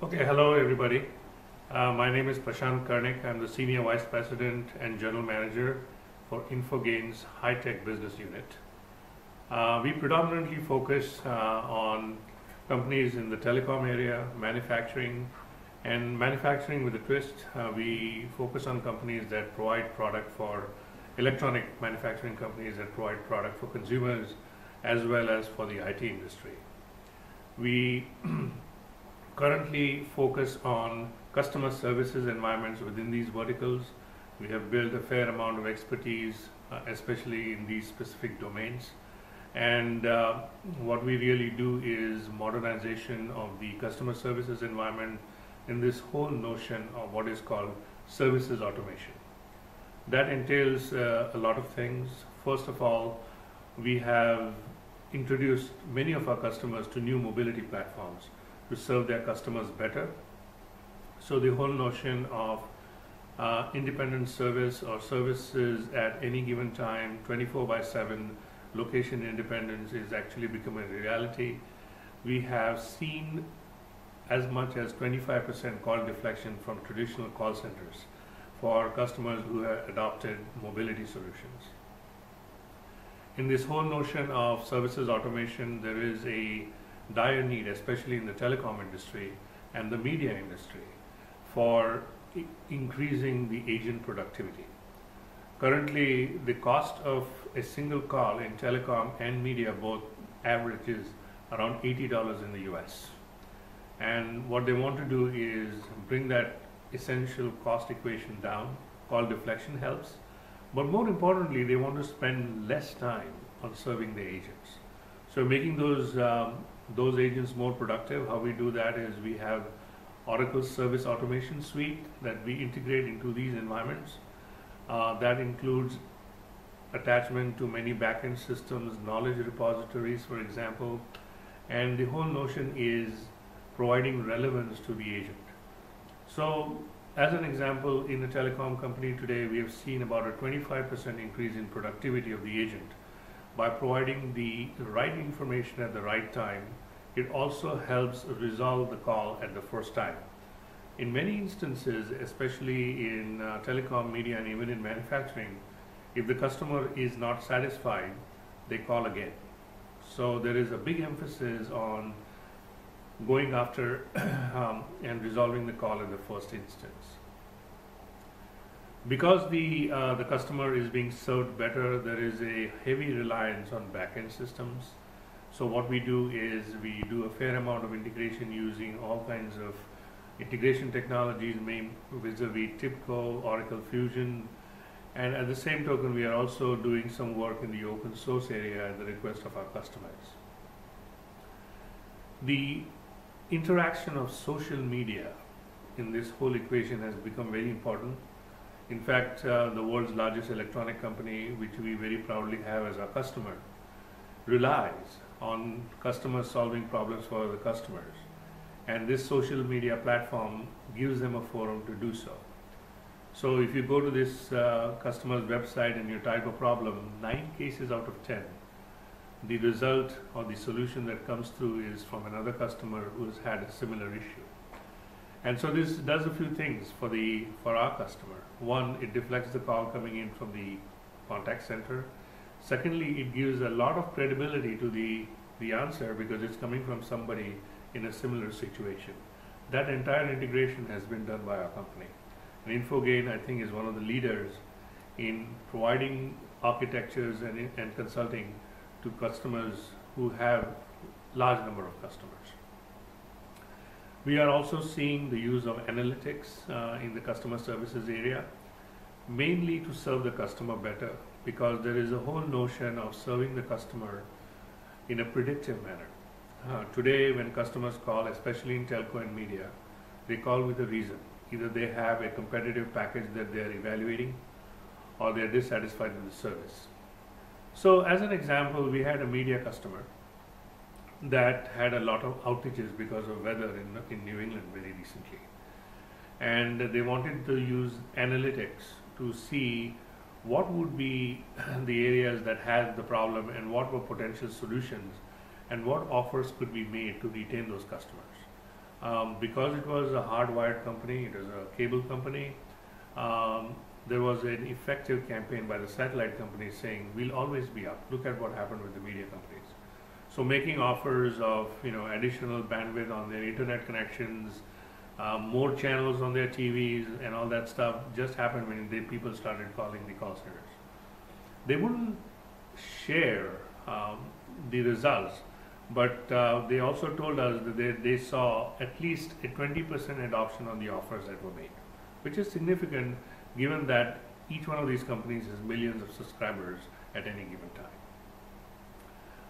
Okay, hello everybody. My name is Prashant Karnik. I'm the Senior Vice President and General Manager for InfoGain's High-Tech Business Unit. We predominantly focus on companies in the telecom area, manufacturing, and manufacturing with a twist. We focus on companies that provide product for electronic manufacturing companies that provide product for consumers as well as for the IT industry. We currently focus on customer services environments within these verticals. We have built a fair amount of expertise, especially in these specific domains. And what we really do is modernization of the customer services environment in this whole notion of what is called services automation. That entails a lot of things. First of all, we have introduced many of our customers to new mobility platforms to serve their customers better. So the whole notion of independent service or services at any given time, 24/7, location independence is actually becoming a reality. We have seen as much as 25% call deflection from traditional call centers for customers who have adopted mobility solutions. In this whole notion of services automation, there is a dire need, especially in the telecom industry and the media industry, for increasing the agent productivity. Currently, the cost of a single call in telecom and media both averages around $80 in the US. And what they want to do is bring that essential cost equation down. Call deflection helps. But more importantly, they want to spend less time on serving the agents. So making those agents more productive, how we do that is we have Oracle's Service Automation Suite that we integrate into these environments. That includes attachment to many backend systems, knowledge repositories, for example, and the whole notion is providing relevance to the agent. So, as an example, in a telecom company today, we have seen about a 25% increase in productivity of the agent by providing the right information at the right time. It also helps resolve the call at the first time. In many instances, especially in telecom, media, and even in manufacturing, if the customer is not satisfied, they call again. So there is a big emphasis on going after and resolving the call in the first instance. Because the customer is being served better, there is a heavy reliance on backend systems. So what we do is we do a fair amount of integration using all kinds of integration technologies, vis-a-vis TIBCO, Oracle Fusion, and at the same token, we are also doing some work in the open source area at the request of our customers. The interaction of social media in this whole equation has become very important. In fact, the world's largest electronic company, which we very proudly have as our customer, relies on customers solving problems for the customers. And this social media platform gives them a forum to do so. So if you go to this customer's website and you type a problem, 9 cases out of 10, the result or the solution that comes through is from another customer who's had a similar issue. And so this does a few things for our customer. One, it deflects the call coming in from the contact center. Secondly, it gives a lot of credibility to the answer because it's coming from somebody in a similar situation. That entire integration has been done by our company. And InfoGain, I think, is one of the leaders in providing architectures and consulting to customers who have large number of customers. We are also seeing the use of analytics in the customer services area, mainly to serve the customer better, because there is a whole notion of serving the customer in a predictive manner. Today, when customers call, especially in telco and media, they call with a reason. Either they have a competitive package that they are evaluating, or they are dissatisfied with the service. So as an example, we had a media customer that had a lot of outages because of weather in New England very recently. And they wanted to use analytics to see what would be the areas that had the problem and what were potential solutions and what offers could be made to retain those customers. Because it was a hardwired company, it was a cable company, there was an effective campaign by the satellite companies saying, we'll always be up. Look at what happened with the media companies. So making offers of additional bandwidth on their internet connections, more channels on their TVs and all that stuff just happened when people started calling the call centers. They wouldn't share the results, but they also told us that they saw at least a 20% adoption on the offers that were made, which is significant given that each one of these companies has millions of subscribers at any given time.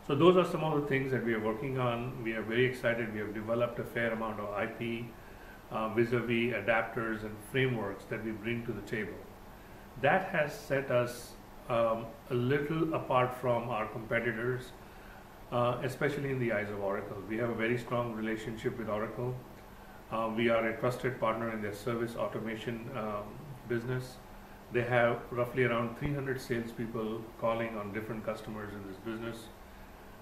So those are some of the things that we are working on. We are very excited. We have developed a fair amount of IP, vis-a-vis adapters and frameworks that we bring to the table. That has set us a little apart from our competitors, especially in the eyes of Oracle. We have a very strong relationship with Oracle. We are a trusted partner in their service automation business. They have roughly around 300 salespeople calling on different customers in this business.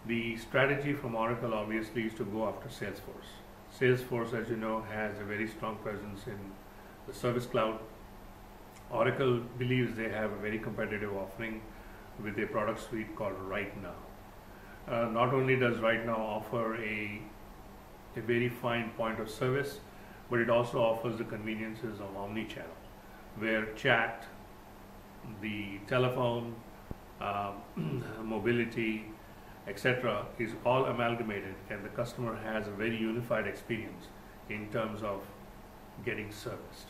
The strategy from Oracle obviously is to go after Salesforce. Salesforce, as you know, has a very strong presence in the Service Cloud. Oracle believes they have a very competitive offering with a product suite called Right Now. Not only does Right Now offer a very fine point of service, but it also offers the conveniences of omni-channel, where chat, the telephone, mobility, etc. is all amalgamated, and the customer has a very unified experience in terms of getting serviced.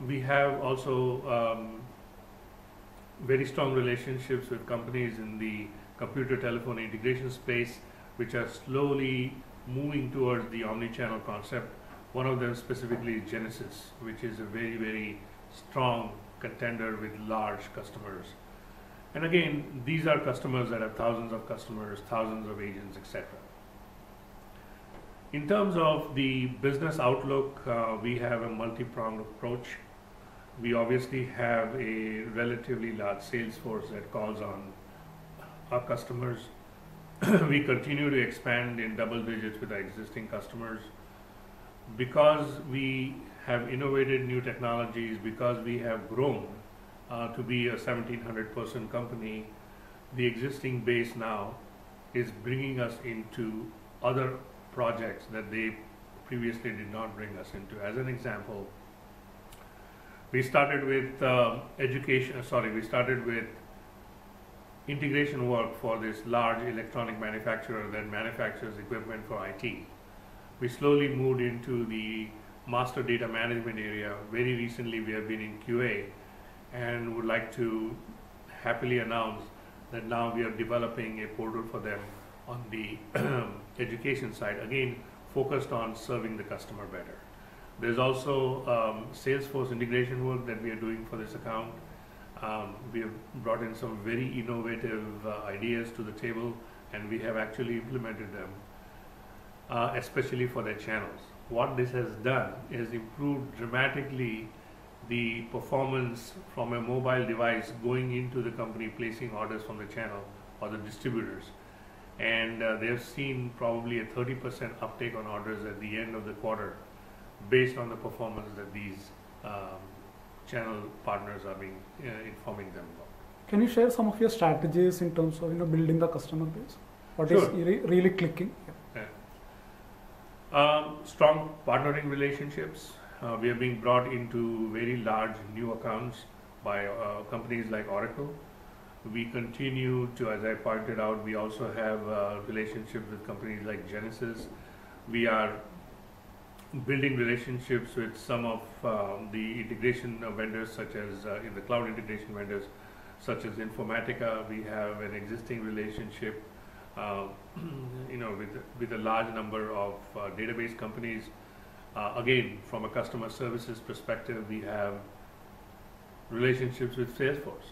We have also very strong relationships with companies in the computer telephone integration space, which are slowly moving towards the omni-channel concept. One of them specifically is Genesis, which is a very, very strong contender with large customers. And again, these are customers that have thousands of customers, thousands of agents, etc. In terms of the business outlook, we have a multi-pronged approach. We obviously have a relatively large sales force that calls on our customers. We continue to expand in double digits with our existing customers. Because we have innovated new technologies, because we have grown to be a 1,700 person company, the existing base now is bringing us into other projects that they previously did not bring us into. As an example, we started with integration work for this large electronic manufacturer that manufactures equipment for IT. We slowly moved into the master data management area. Very recently we have been in QA and would like to happily announce that now we are developing a portal for them on the education side, again focused on serving the customer better. There's also Salesforce integration work that we are doing for this account. We have brought in some very innovative ideas to the table, and we have actually implemented them, especially for their channels. What this has done is improved dramatically the performance from a mobile device going into the company, placing orders from the channel or the distributors. And they have seen probably a 30% uptake on orders at the end of the quarter based on the performance that these channel partners are being informing them about. Can you share some of your strategies in terms of building the customer base? What Sure. is really clicking? Strong partnering relationships. We are being brought into very large new accounts by companies like Oracle. We continue to, as I pointed out, we also have relationships with companies like Genesis. We are building relationships with some of the integration vendors, such as in the cloud integration vendors, such as Informatica. We have an existing relationship with a large number of database companies. Again, from a customer services perspective, we have relationships with Salesforce.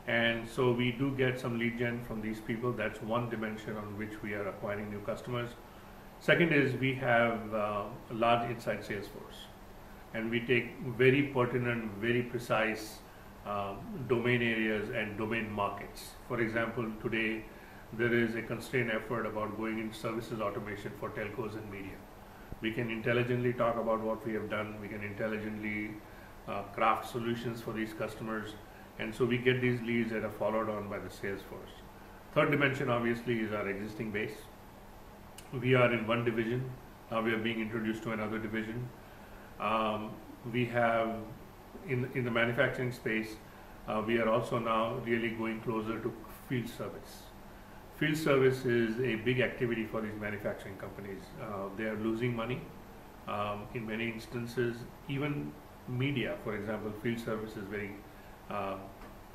And so we do get some lead gen from these people. That's one dimension on which we are acquiring new customers. Second is we have a large inside sales force, and we take very pertinent, very precise domain areas and domain markets. For example, today there is a constrained effort about going into services automation for telcos and media. We can intelligently talk about what we have done. We can intelligently craft solutions for these customers. And so we get these leads that are followed on by the sales force. Third dimension obviously is our existing base. We are in one division. Now we are being introduced to another division. We have in the manufacturing space, we are also now really going closer to field service. Field service is a big activity for these manufacturing companies. They are losing money. In many instances, even media, for example, field service is very,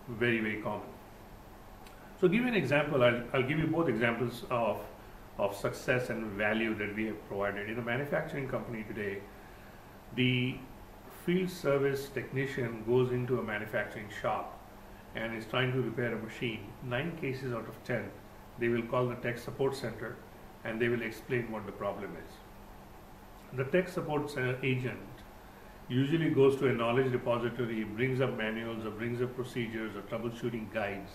very common. So, give you an example. I'll give you both examples of success and value that we have provided. In a manufacturing company today, the field service technician goes into a manufacturing shop and is trying to repair a machine. 9 cases out of 10, they will call the tech support center and they will explain what the problem is. The tech support agent usually goes to a knowledge repository, brings up manuals or brings up procedures or troubleshooting guides,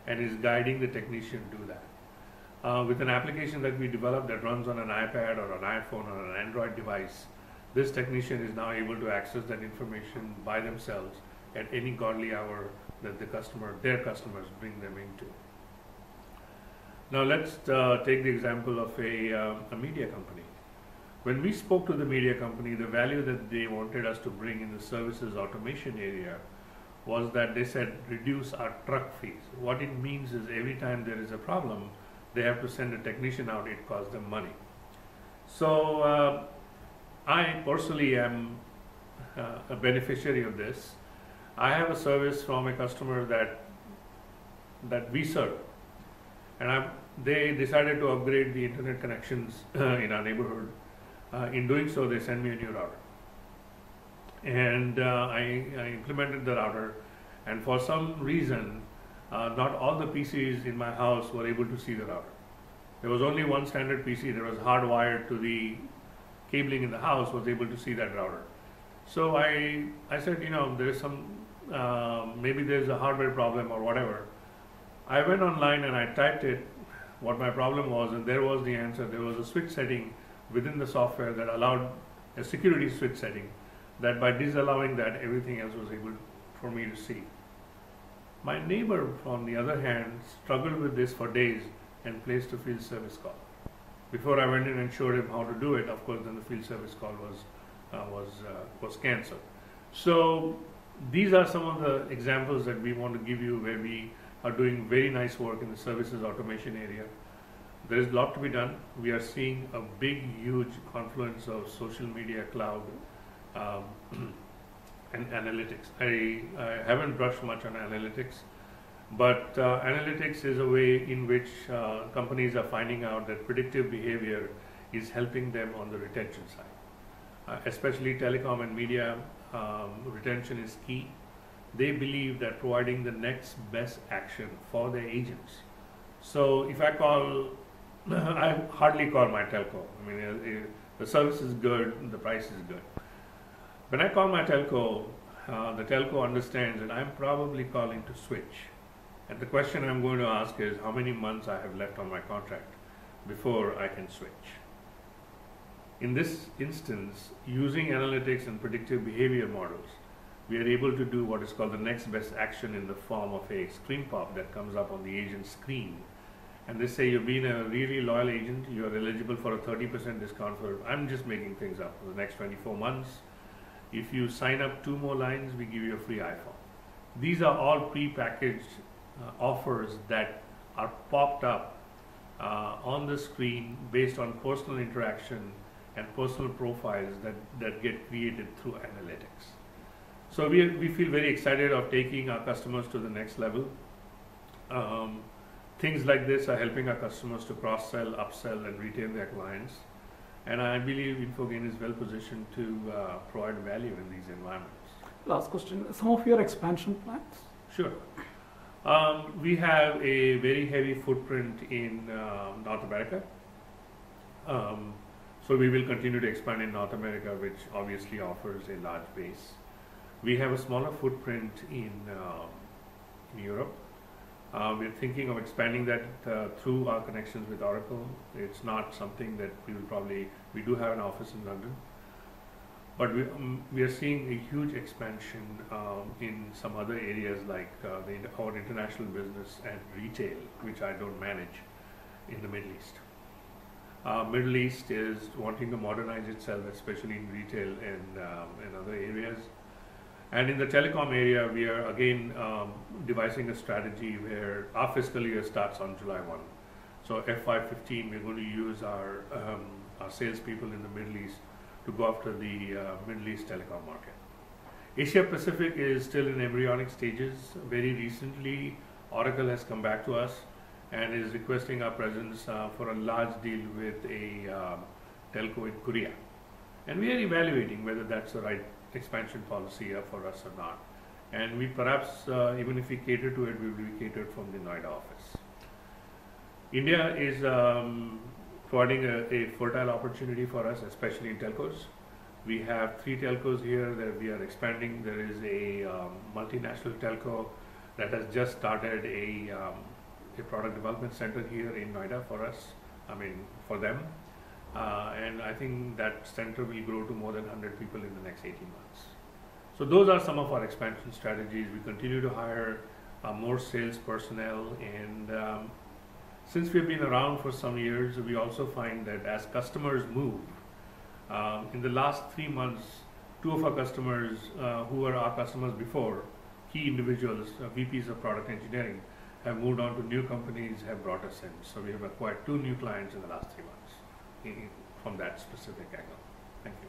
and is guiding the technician to that. With an application that we developed that runs on an iPad or an iPhone or an Android device, this technician is now able to access that information by themselves at any godly hour that their customers bring them into. Now let's take the example of a media company. When we spoke to the media company, the value that they wanted us to bring in the services automation area was that they said reduce our truck fees. What it means is every time there is a problem, they have to send a technician out. It costs them money. So I personally am a beneficiary of this. I have a service from a customer that we serve, and they decided to upgrade the internet connections in our neighborhood. In doing so, they sent me a new router, and I implemented the router, and for some reason, not all the PCs in my house were able to see the router. There was only one standard PC that was hardwired to the cabling in the house was able to see that router. So I said, there's some, maybe there's a hardware problem or whatever. I went online and I typed it, what my problem was, and there was the answer. There was a switch setting within the software that allowed a security switch setting that by disallowing that, everything else was able for me to see. My neighbor, on the other hand, struggled with this for days and placed a field service call. Before I went in and showed him how to do it, of course, then the field service call was cancelled. So these are some of the examples that we want to give you where we are doing very nice work in the services automation area. There is a lot to be done. We are seeing a big, huge confluence of social media, cloud, and analytics. I haven't brushed much on analytics, but analytics is a way in which companies are finding out that predictive behavior is helping them on the retention side. Especially telecom and media, retention is key. They believe that providing the next best action for their agents. So if I call, I hardly call my telco. I mean, the service is good, the price is good. When I call my telco, the telco understands that I'm probably calling to switch. And the question I'm going to ask is how many months I have left on my contract before I can switch. In this instance, using analytics and predictive behavior models, we are able to do what is called the next best action in the form of a screen pop that comes up on the agent's screen. And they say you've been a really loyal agent, you're eligible for a 30% discount for, I'm just making things up, for the next 24 months. If you sign up 2 more lines, we give you a free iPhone. These are all pre-packaged offers that are popped up on the screen based on personal interaction and personal profiles that get created through analytics. So we feel very excited of taking our customers to the next level. Things like this are helping our customers to cross-sell, upsell, and retain their clients. And I believe InfoGain is well positioned to provide value in these environments. Last question, some of your expansion plans? Sure. We have a very heavy footprint in North America. So we will continue to expand in North America, which obviously offers a large base. We have a smaller footprint in Europe. We're thinking of expanding that through our connections with Oracle. It's not something that we do have an office in London, but we are seeing a huge expansion in some other areas like our international business and retail, which I don't manage, in the Middle East. Middle East is wanting to modernize itself, especially in retail and other areas. And in the telecom area, we are again devising a strategy where our fiscal year starts on July 1. So FY15, we're going to use our salespeople in the Middle East to go after the Middle East telecom market. Asia Pacific is still in embryonic stages. Very recently, Oracle has come back to us and is requesting our presence for a large deal with a telco in Korea. And we are evaluating whether that's the right expansion policy for us or not. And we perhaps, even if we cater to it, we will be catered from the Noida office. India is providing a fertile opportunity for us, especially in telcos. We have 3 telcos here that we are expanding. There is a multinational telco that has just started a product development center here in Noida for them. And I think that center will grow to more than 100 people in the next 18 months. So those are some of our expansion strategies. We continue to hire more sales personnel, and since we've been around for some years, we also find that as customers move, in the last 3 months, 2 of our customers who were our customers before, key individuals, VPs of product engineering, have moved on to new companies, have brought us in. So we have acquired 2 new clients in the last 3 months from that specific angle. Thank you.